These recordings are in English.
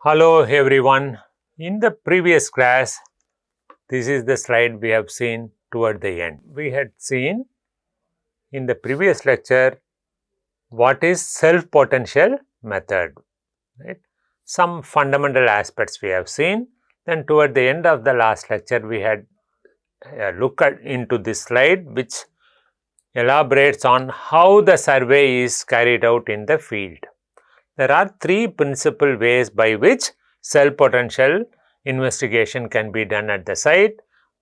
Hello everyone. In the previous class, this is the slide we have seen toward the end. We had seen in the previous lecture what is self-potential method, right? Some fundamental aspects we have seen. Then toward the end of the last lecture, we had looked into this slide which elaborates on how the survey is carried out in the field. There are three principal ways by which cell potential investigation can be done at the site.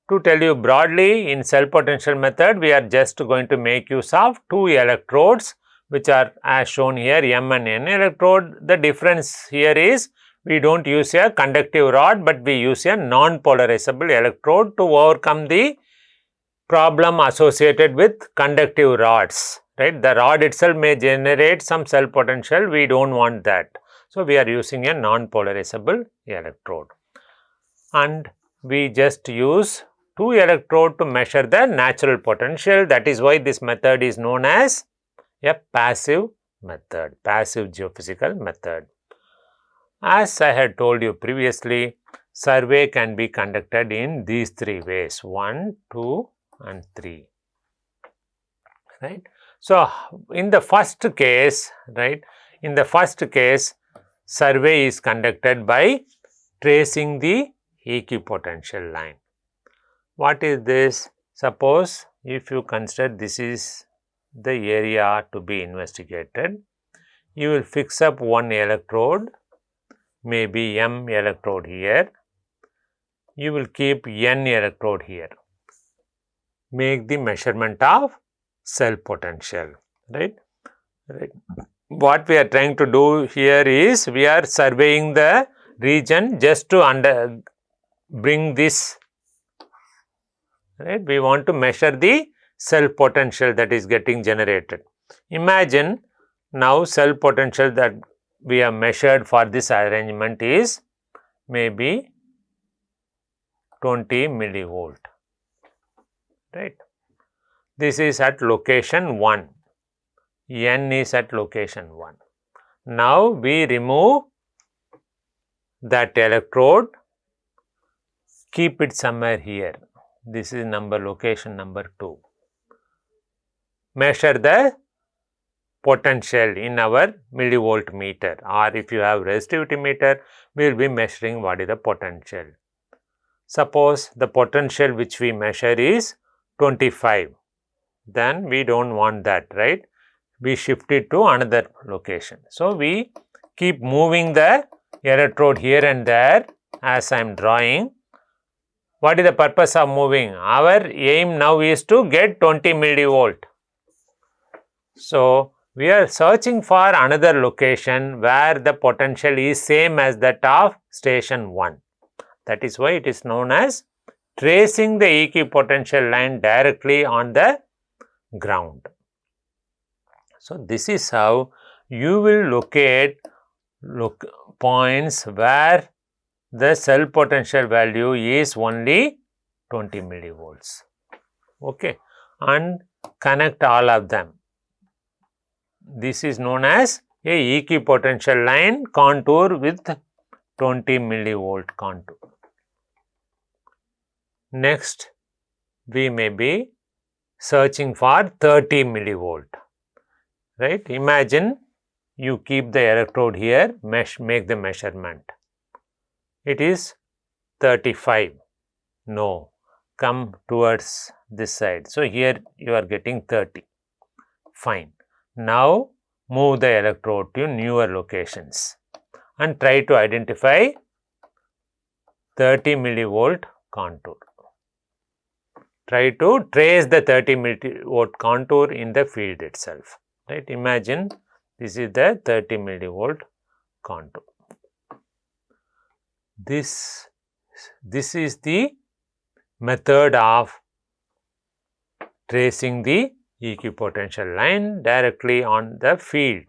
To tell you broadly, in cell potential method, we are just going to make use of two electrodes which are as shown here, M and N electrode. The difference here is we do not use a conductive rod, but we use a non-polarizable electrode to overcome the problem associated with conductive rods. Right, the rod itself may generate some cell potential, we do not want that. So, we are using a non-polarizable electrode and we just use two electrodes to measure the natural potential. That is why this method is known as a passive method, passive geophysical method. As I had told you previously, survey can be conducted in these three ways, 1, 2 and 3, right. So, in the first case, survey is conducted by tracing the equipotential line. What is this? Suppose if you consider this is the area to be investigated, you will fix up one electrode, maybe M electrode here, you will keep N electrode here, make the measurement of cell potential, right. What we are trying to do here is we are surveying the region just to bring this, right. We want to measure the cell potential that is getting generated. Imagine now cell potential that we have measured for this arrangement is maybe 20 millivolt, right. This is at location 1, N is at location 1. Now, we remove that electrode, keep it somewhere here, this is location number 2. Measure the potential in our millivolt meter, or if you have resistivity meter, we will be measuring what is the potential. Suppose the potential which we measure is 25. Then we do not want that, right. We shift it to another location. So, we keep moving the electrode here and there as I am drawing. What is the purpose of moving? Our aim now is to get 20 millivolt. So, we are searching for another location where the potential is same as that of station 1. That is why it is known as tracing the equipotential line directly on the ground. So, this is how you will locate points where the cell potential value is only 20 millivolts, okay, and connect all of them. This is known as a equipotential line contour with 20 millivolt contour. Next, we may be searching for 30 millivolt, right. Imagine you keep the electrode here, make the measurement. It is 35. No, come towards this side. So, here you are getting 30. Fine. Now, move the electrode to newer locations and try to identify 30 millivolt contour. Try to trace the 30 millivolt contour in the field itself, right. Imagine this is the 30 millivolt contour. This is the method of tracing the equipotential line directly on the field.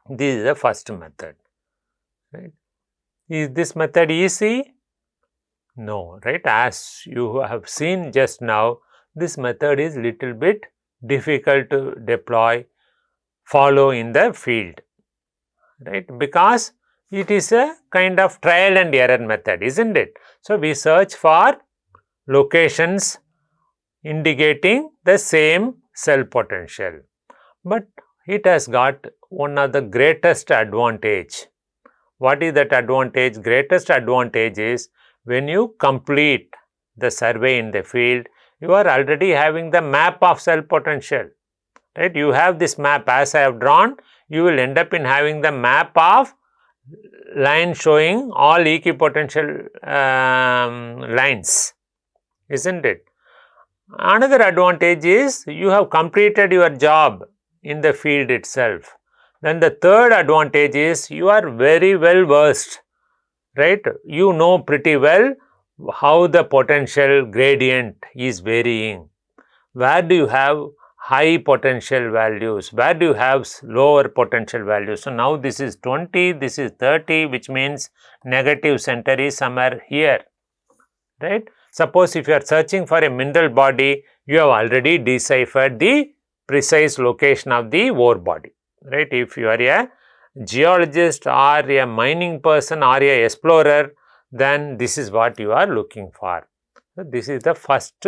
This is the first method, right. Is this method easy? No, right. As you have seen just now, this method is little bit difficult to follow in the field, right, because it is a kind of trial and error method, isn't it? So, we search for locations indicating the same cell potential, but it has got one of the greatest advantage. What is that advantage? Greatest advantage is when you complete the survey in the field, you are already having the map of cell potential, right? You have this map as I have drawn, you will end up in having the map of line showing all equipotential lines, isn't it? Another advantage is you have completed your job in the field itself. Then the third advantage is you are very well versed, right? You know pretty well how the potential gradient is varying. Where do you have high potential values? Where do you have lower potential values? So, now this is 20, this is 30, which means negative center is somewhere here, right? Suppose if you are searching for a mineral body, you have already deciphered the precise location of the ore body, right? If you are a geologist or a mining person or a explorer, then this is what you are looking for. So, this is the first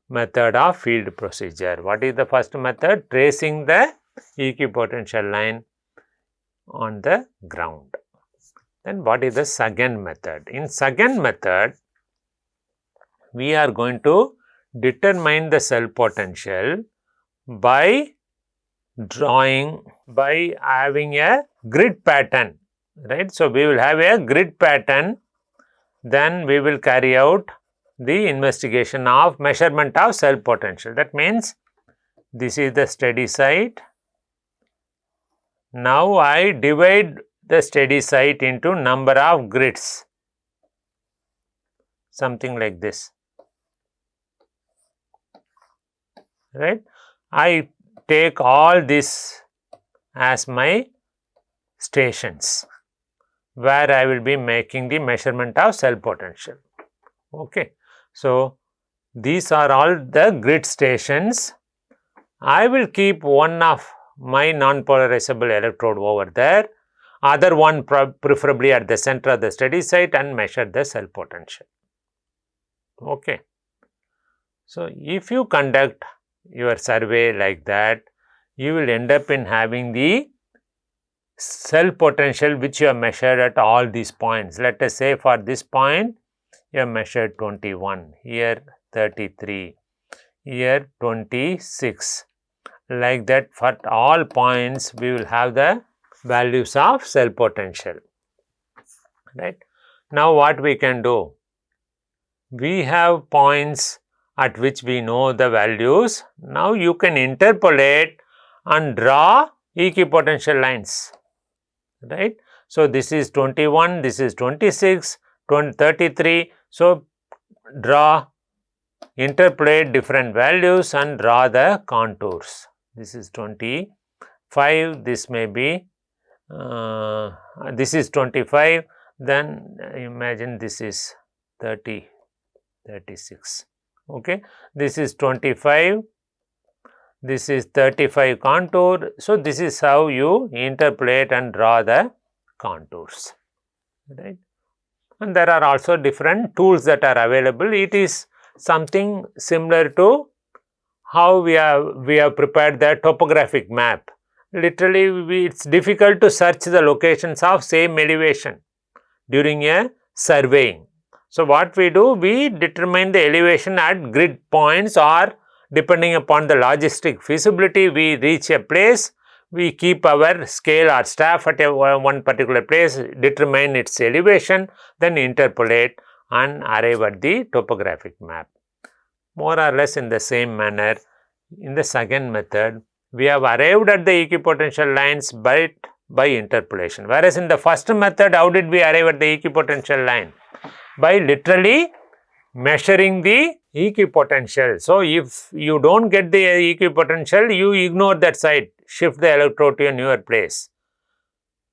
method of field procedure. What is the first method? Tracing the equipotential line on the ground. Then what is the second method? In second method, we are going to determine the cell potential by drawing, by having a grid pattern, right? So, we will have a grid pattern, then we will carry out the investigation of measurement of cell potential. That means, this is the steady site. Now, I divide the steady site into number of grids, something like this, right? I take all this as my stations where I will be making the measurement of cell potential. Okay. So, these are all the grid stations. I will keep one of my non-polarizable electrode over there, other one preferably at the center of the steady site, and measure the cell potential. Okay. So, if you conduct your survey like that, you will end up in having the cell potential which you have measured at all these points. Let us say for this point, you have measured 21, here 33, here 26. Like that, for all points, we will have the values of cell potential, right? Now, what we can do? We have points at which we know the values. Now, you can interpolate and draw equipotential lines, right? So, this is 21, this is 26, 33. So, draw, interpolate different values and draw the contours. This is 25, this may be, this is 25, then imagine this is 30, 36. Okay, this is 25, this is 35 contour. So, this is how you interpolate and draw the contours, right? And there are also different tools that are available. It is something similar to how we have prepared the topographic map. Literally, it's difficult to search the locations of same elevation during a surveying. So, what we do? We determine the elevation at grid points, or depending upon the logistic feasibility, we reach a place, we keep our scale or staff at one particular place, determine its elevation, then interpolate and arrive at the topographic map. More or less in the same manner, in the second method, we have arrived at the equipotential lines by interpolation. Whereas in the first method, how did we arrive at the equipotential line? By literally measuring the equipotential. So, if you do not get the equipotential, you ignore that site, shift the electrode to a newer place.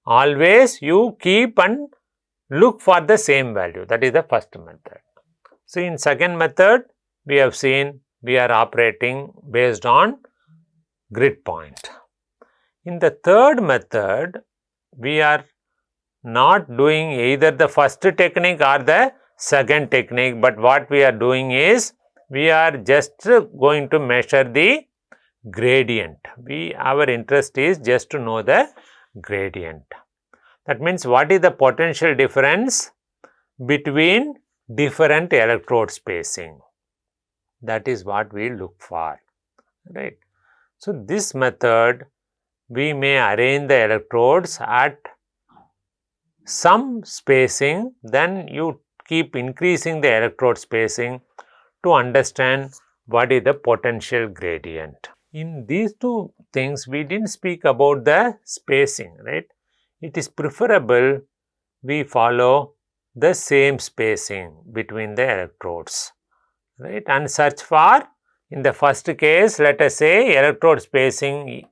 Always you keep and look for the same value. That is the first method. So, in second method, we have seen we are operating based on grid point. In the third method, we are not doing either the first technique or the second technique, but what we are doing is we are just going to measure the gradient. Our interest is just to know the gradient. That means what is the potential difference between different electrode spacing? That is what we look for, right? So this method, we may arrange the electrodes at some spacing, then you keep increasing the electrode spacing to understand what is the potential gradient. In these two things, we didn't speak about the spacing, right? It is preferable we follow the same spacing between the electrodes, right? And search for, in the first case, let us say electrode spacing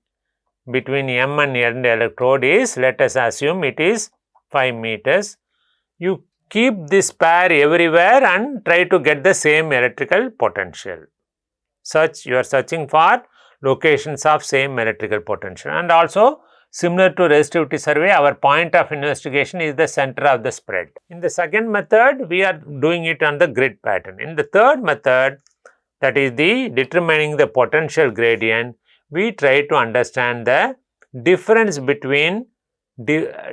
between M and N electrode is, let us assume it is 5 meters. You keep this pair everywhere and try to get the same electrical potential. You are searching for locations of same electrical potential, and also similar to resistivity survey, our point of investigation is the center of the spread. In the second method, we are doing it on the grid pattern. In the third method, that is the determining the potential gradient, we try to understand the difference between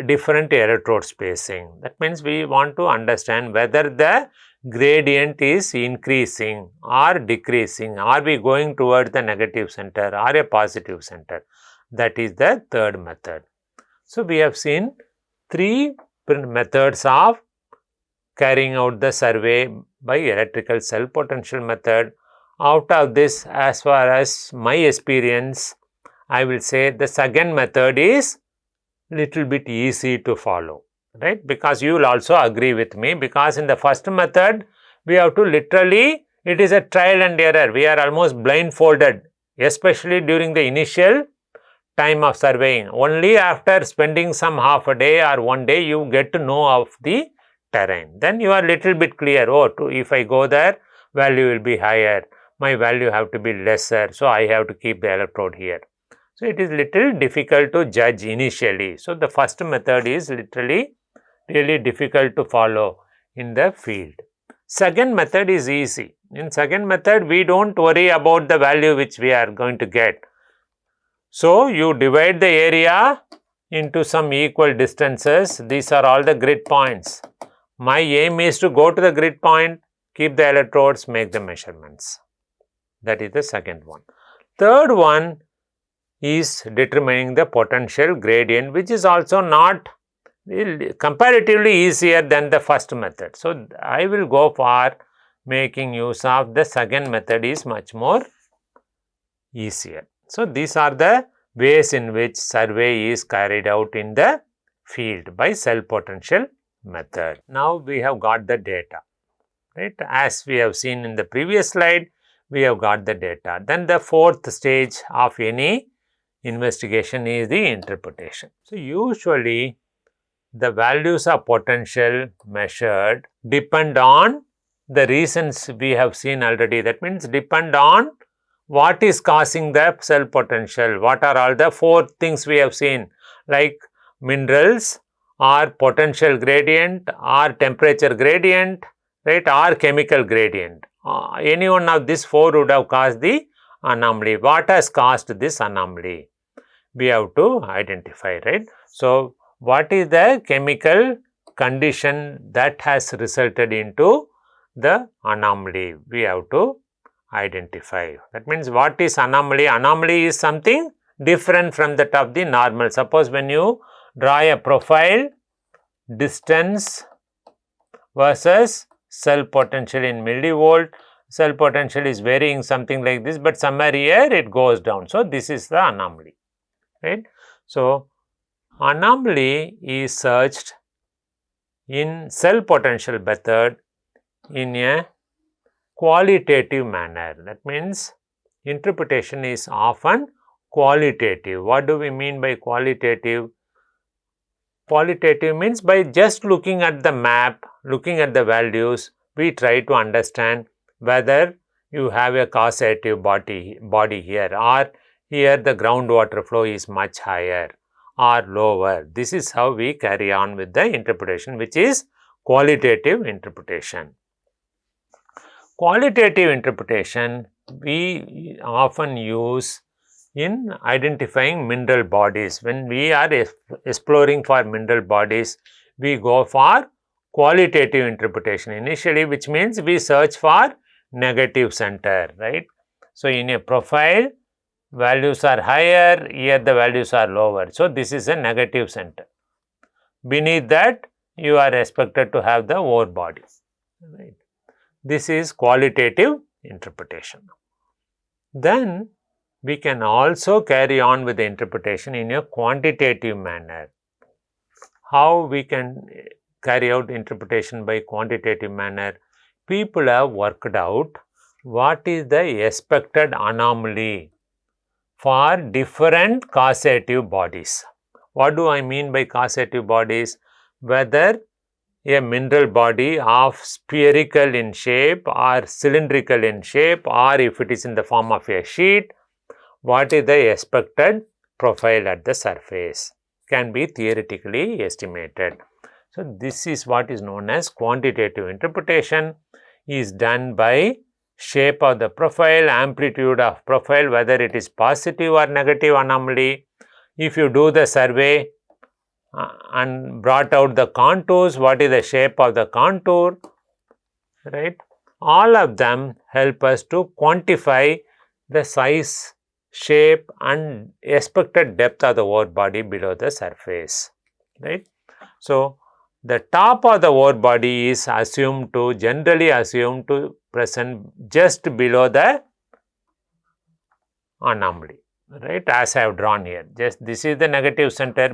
different electrode spacing. That means we want to understand whether the gradient is increasing or decreasing. Are we going towards the negative center or a positive center? That is the third method. So we have seen 3 methods of carrying out the survey by electrical cell potential method. Out of this, as far as my experience, I will say the second method is little bit easy to follow, right? Because you will also agree with me, because in the first method, we have to literally, it is a trial and error. We are almost blindfolded, especially during the initial time of surveying. Only after spending some half a day or one day, you get to know of the terrain. Then you are little bit clear, oh, if I go there, value will be higher, my value have to be lesser, so I have to keep the electrode here. So it is little difficult to judge initially. So the first method is literally really difficult to follow in the field. Second method is easy. In second method, we don't worry about the value which we are going to get. So you divide the area into some equal distances. These are all the grid points. My aim is to go to the grid point, keep the electrodes, make the measurements. That is the second one. Third one is determining the potential gradient, which is also not comparatively easier than the first method. So I will go for making use of the second method, is much more easier. So these are the ways in which survey is carried out in the field by cell potential method. Now we have got the data, right? As we have seen in the previous slide, we have got the data. Then the fourth stage of any investigation is the interpretation. So usually the values of potential measured depend on the reasons we have seen already. That means depend on what is causing the cell potential. What are all the 4 things we have seen, like minerals or potential gradient or temperature gradient, right, or chemical gradient. Any one of these 4 would have caused the anomaly. What has caused this anomaly? We have to identify, right? So what is the chemical condition that has resulted into the anomaly? We have to identify. That means what is anomaly? Anomaly is something different from that of the normal. Suppose when you draw a profile, distance versus cell potential in millivolt, cell potential is varying something like this, but somewhere here it goes down. So this is the anomaly, right? So anomaly is searched in cell potential method in a qualitative manner. That means interpretation is often qualitative. What do we mean by qualitative? Qualitative means by just looking at the map, looking at the values, we try to understand whether you have a causative body here, or here the groundwater flow is much higher, or lower. This is how we carry on with the interpretation, which is qualitative interpretation. Qualitative interpretation we often use in identifying mineral bodies. When we are exploring for mineral bodies, we go for qualitative interpretation initially, which means we search for negative center, right? So, in a profile, values are higher, here the values are lower. So, this is a negative center. Beneath that, you are expected to have the ore body, right? This is qualitative interpretation. Then, we can also carry on with the interpretation in a quantitative manner. How we can carry out interpretation by quantitative manner? People have worked out what is the expected anomaly for different causative bodies. What do I mean by causative bodies? Whether a mineral body of spherical in shape or cylindrical in shape, or if it is in the form of a sheet, what is the expected profile at the surface can be theoretically estimated. So, this is what is known as quantitative interpretation, is done by shape of the profile, amplitude of profile, whether it is positive or negative anomaly. If you do the survey and brought out the contours, what is the shape of the contour, right? All of them help us to quantify the size, shape and expected depth of the ore body below the surface, right? So, the top of the ore body is generally assumed to present just below the anomaly, right, as I have drawn here. Just this is the negative center,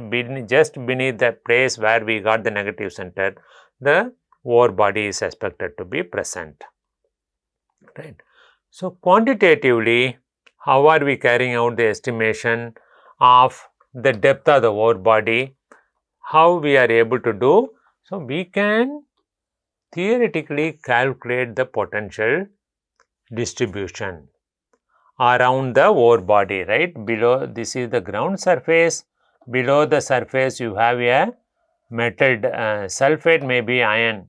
just beneath the place where we got the negative center, the ore body is expected to be present, right. So, quantitatively, how are we carrying out the estimation of the depth of the ore body? How we are able to do? So, we can theoretically calculate the potential distribution around the ore body, right. Below, this is the ground surface. Below the surface, you have a metal sulfate, maybe iron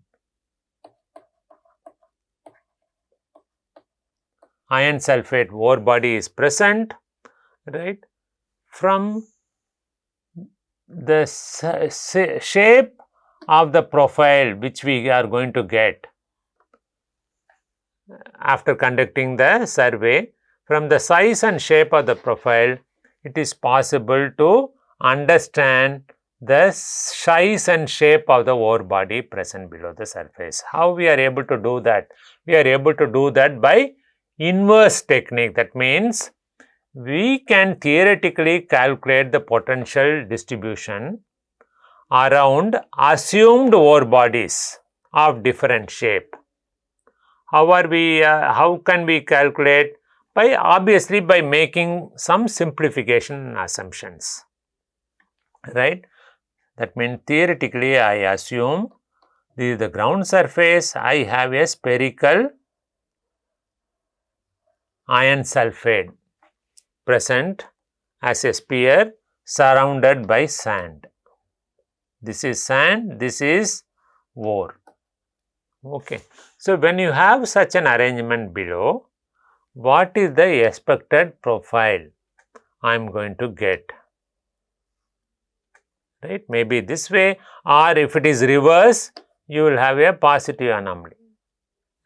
sulfate ore body is present, right. From the shape of the profile which we are going to get after conducting the survey, from the size and shape of the profile, it is possible to understand the size and shape of the ore body present below the surface. How we are able to do that? We are able to do that by inverse technique. That means, we can theoretically calculate the potential distribution around assumed ore bodies of different shape. How can we calculate? Obviously by making some simplification assumptions, right. That means theoretically I assume this is the ground surface, I have a spherical iron sulfate present as a sphere surrounded by sand. This is sand, this is ore. Okay. So, when you have such an arrangement below, what is the expected profile I am going to get? Right? Maybe this way, or if it is reverse, you will have a positive anomaly.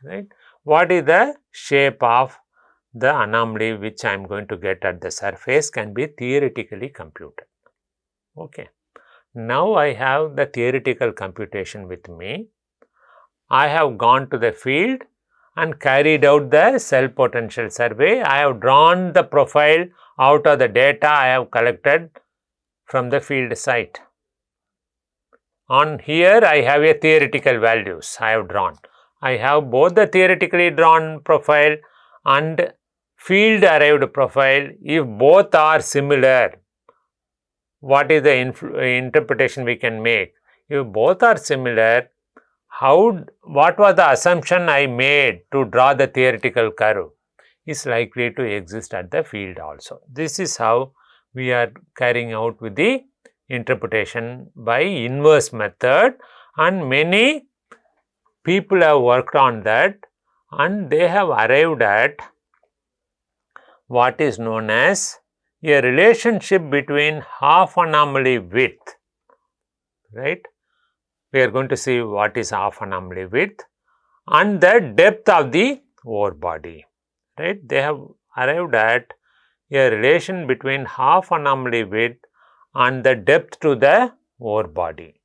Right? What is the shape of the anomaly which I am going to get at the surface can be theoretically computed. Okay. Now, I have the theoretical computation with me. I have gone to the field and carried out the cell potential survey. I have drawn the profile out of the data I have collected from the field site. On here, I have a theoretical values I have drawn. I have both the theoretically drawn profile and field arrived profile. If both are similar, what is the interpretation we can make? If both are similar, what was the assumption I made to draw the theoretical curve is likely to exist at the field also. This is how we are carrying out with the interpretation by inverse method, and many people have worked on that and they have arrived at what is known as a relationship between half anomaly width, right. We are going to see what is half anomaly width and the depth of the ore body, right. They have arrived at a relation between half anomaly width and the depth to the ore body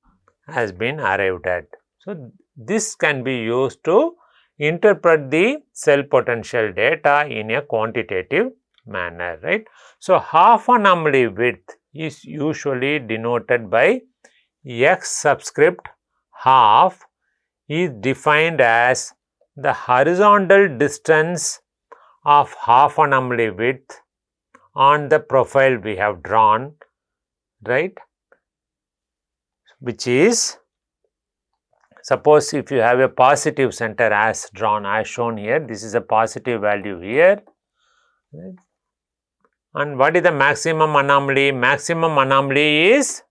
has been arrived at. So, this can be used to interpret the cell potential data in a quantitative manner, right. So, half anomaly width is usually denoted by x subscript half is defined as the horizontal distance of half anomaly width on the profile we have drawn, right, which is, suppose if you have a positive center as drawn, as shown here, this is a positive value here, right. And what is the maximum anomaly? Maximum anomaly is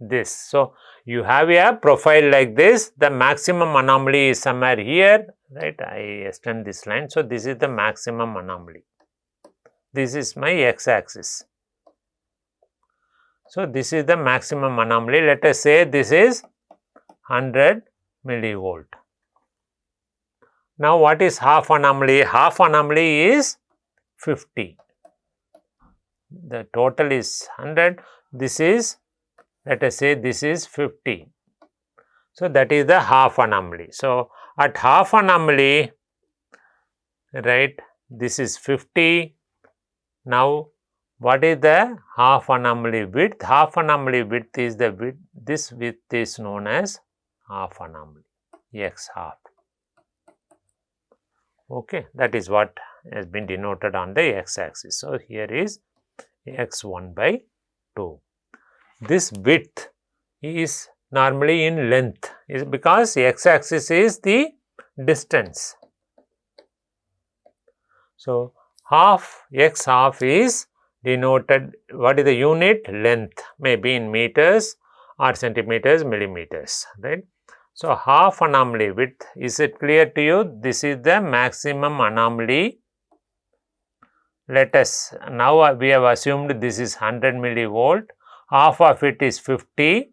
this. So, you have a profile like this, the maximum anomaly is somewhere here, right. I extend this line. So, this is the maximum anomaly. This is my x-axis. So, this is the maximum anomaly. Let us say this is 100 millivolt. Now, what is half anomaly? Half anomaly is 50. The total is 100. This is, let us say this is 50. So, that is the half anomaly. So, at half anomaly, right, this is 50. Now, what is the half anomaly width? Half anomaly width is the width, this width is known as half anomaly, x half. Okay, that is what has been denoted on the x-axis. So, here is x 1 by 2. This width is normally in length, is because x-axis is the distance. So, half x half is denoted, what is the unit? Length, maybe in meters or centimeters, millimeters, right. So, half anomaly width, is it clear to you? This is the maximum anomaly. Let us, now we have assumed this is 100 millivolt, half of it is 50.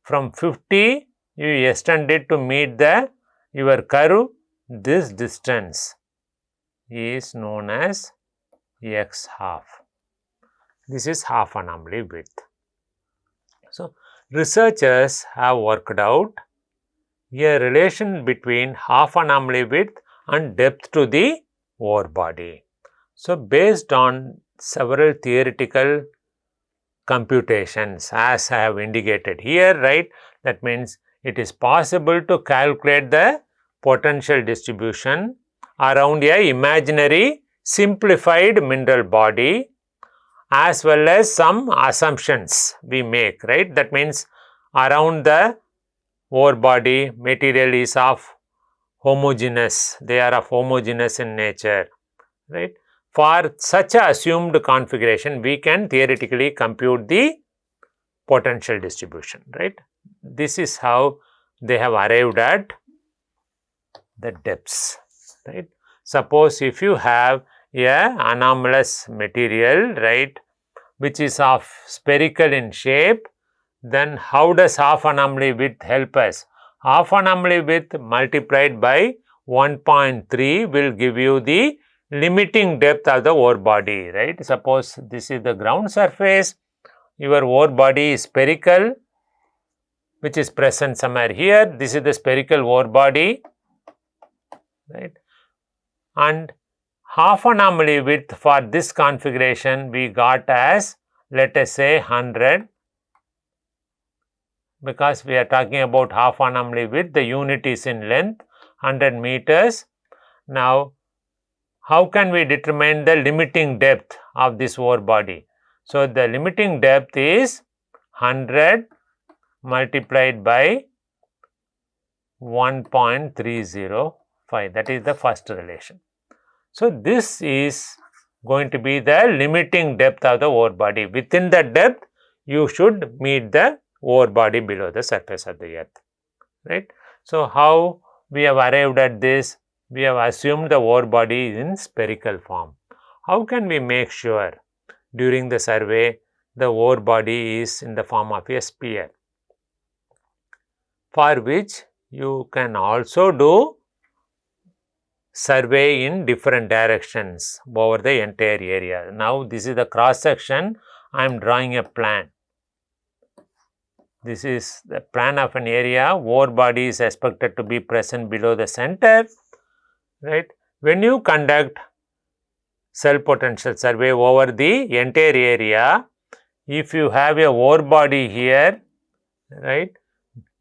From 50, you extend it to meet the your curve. This distance is known as x half. This is half anomaly width. So, researchers have worked out a relation between half anomaly width and depth to the ore body. So, based on several theoretical computations, as I have indicated here, right, that means it is possible to calculate the potential distribution around a imaginary simplified mineral body, as well as some assumptions we make, right. That means around the ore body material is of homogeneous, they are of homogeneous in nature, right. For such a assumed configuration, we can theoretically compute the potential distribution, right. This is how they have arrived at the depths, right. Suppose if you have a anomalous material, right, which is of spherical in shape, then how does half anomaly width help us? Half anomaly width multiplied by 1.3 will give you the limiting depth of the ore body, right. Suppose this is the ground surface, your ore body is spherical, which is present somewhere here. This is the spherical ore body, right, and half anomaly width for this configuration we got as, let us say, 100, because we are talking about half anomaly width, the unit is in length, 100 meters. Now, how can we determine the limiting depth of this ore body? So, the limiting depth is 100 multiplied by 1.305, that is the first relation. So, this is going to be the limiting depth of the ore body. Within the depth, you should meet the ore body below the surface of the earth, right. So, how we have arrived at this? We have assumed the ore body is in spherical form. How can we make sure during the survey the ore body is in the form of a sphere? For which you can also do survey in different directions over the entire area. Now, this is the cross section. I am drawing a plan. This is the plan of an area. Ore body is expected to be present below the center, right. When you conduct cell potential survey over the entire area, if you have a ore body here, right,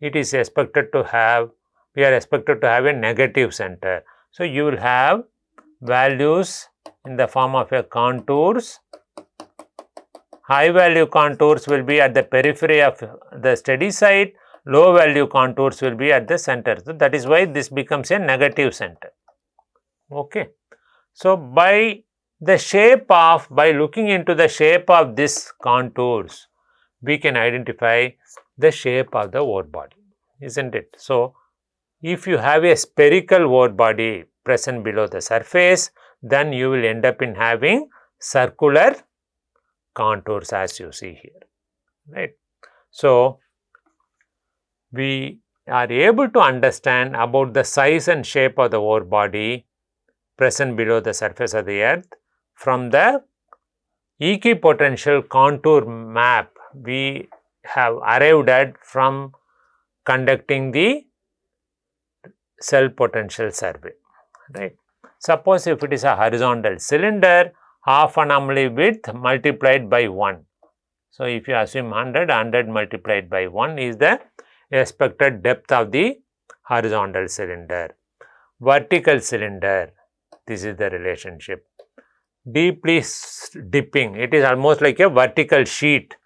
it is expected to have, we are expected to have a negative center. So, you will have values in the form of a contours. High value contours will be at the periphery of the steady site, low value contours will be at the center. So, that is why this becomes a negative center. Okay. So, by looking into the shape of these contours, we can identify the shape of the ore body, isn't it? So, if you have a spherical ore body present below the surface, then you will end up in having circular contours as you see here, right. So, we are able to understand about the size and shape of the ore body present below the surface of the earth from the equipotential contour map we have arrived at from conducting the cell potential survey, right. Suppose if it is a horizontal cylinder, half anomaly width multiplied by 1. So, if you assume 100 multiplied by 1 is the expected depth of the horizontal cylinder. Vertical cylinder, this is the relationship. Deeply dipping, it is almost like a vertical sheet.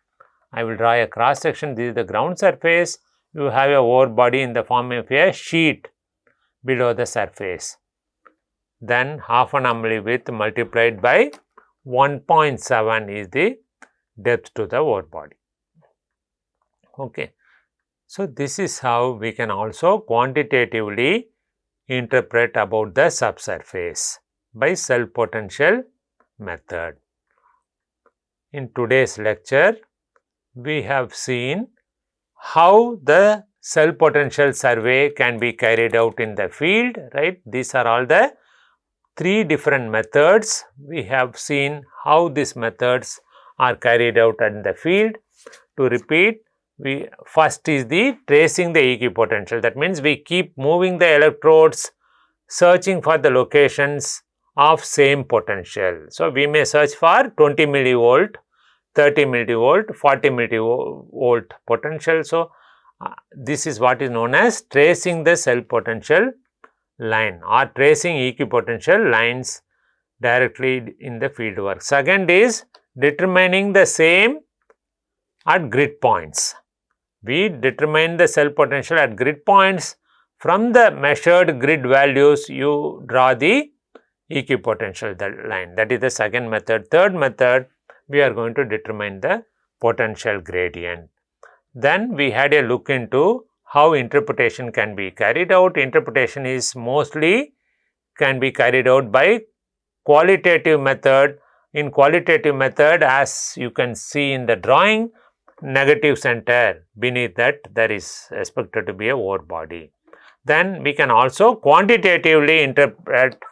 I will draw a cross section, this is the ground surface, you have a ore body in the form of a sheet below the surface. Then half anomaly width multiplied by 1.7 is the depth to the ore body. Okay. So, this is how we can also quantitatively interpret about the subsurface by cell potential method. In today's lecture, we have seen how the cell potential survey can be carried out in the field, right. These are all the 3 different methods. We have seen how these methods are carried out in the field. To repeat, first is the tracing the equipotential. That means we keep moving the electrodes, searching for the locations of same potential. So, we may search for 20 millivolt, 30 millivolt, 40 millivolt potential. So, this is what is known as tracing the cell potential line or tracing equipotential lines directly in the field work. Second is determining the same at grid points. We determine the cell potential at grid points. From the measured grid values, you draw the equipotential line. That is the second method. Third method, we are going to determine the potential gradient. Then we had a look into how interpretation can be carried out. Interpretation is mostly can be carried out by qualitative method. In qualitative method, as you can see in the drawing, negative center, beneath that there is expected to be a ore body. Then we can also quantitatively interpret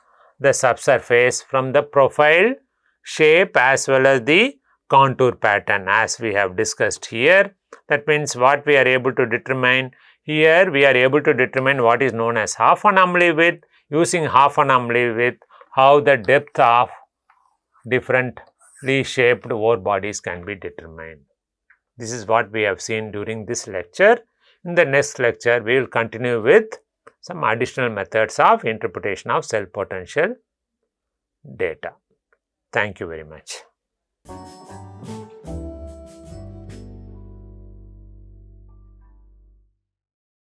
the subsurface from the profile, shape as well as the contour pattern as we have discussed here. That means what we are able to determine here, we are able to determine what is known as half anomaly width. Using half anomaly width, how the depth of differently shaped ore bodies can be determined. This is what we have seen during this lecture. In the next lecture, we will continue with some additional methods of interpretation of cell potential data. Thank you very much.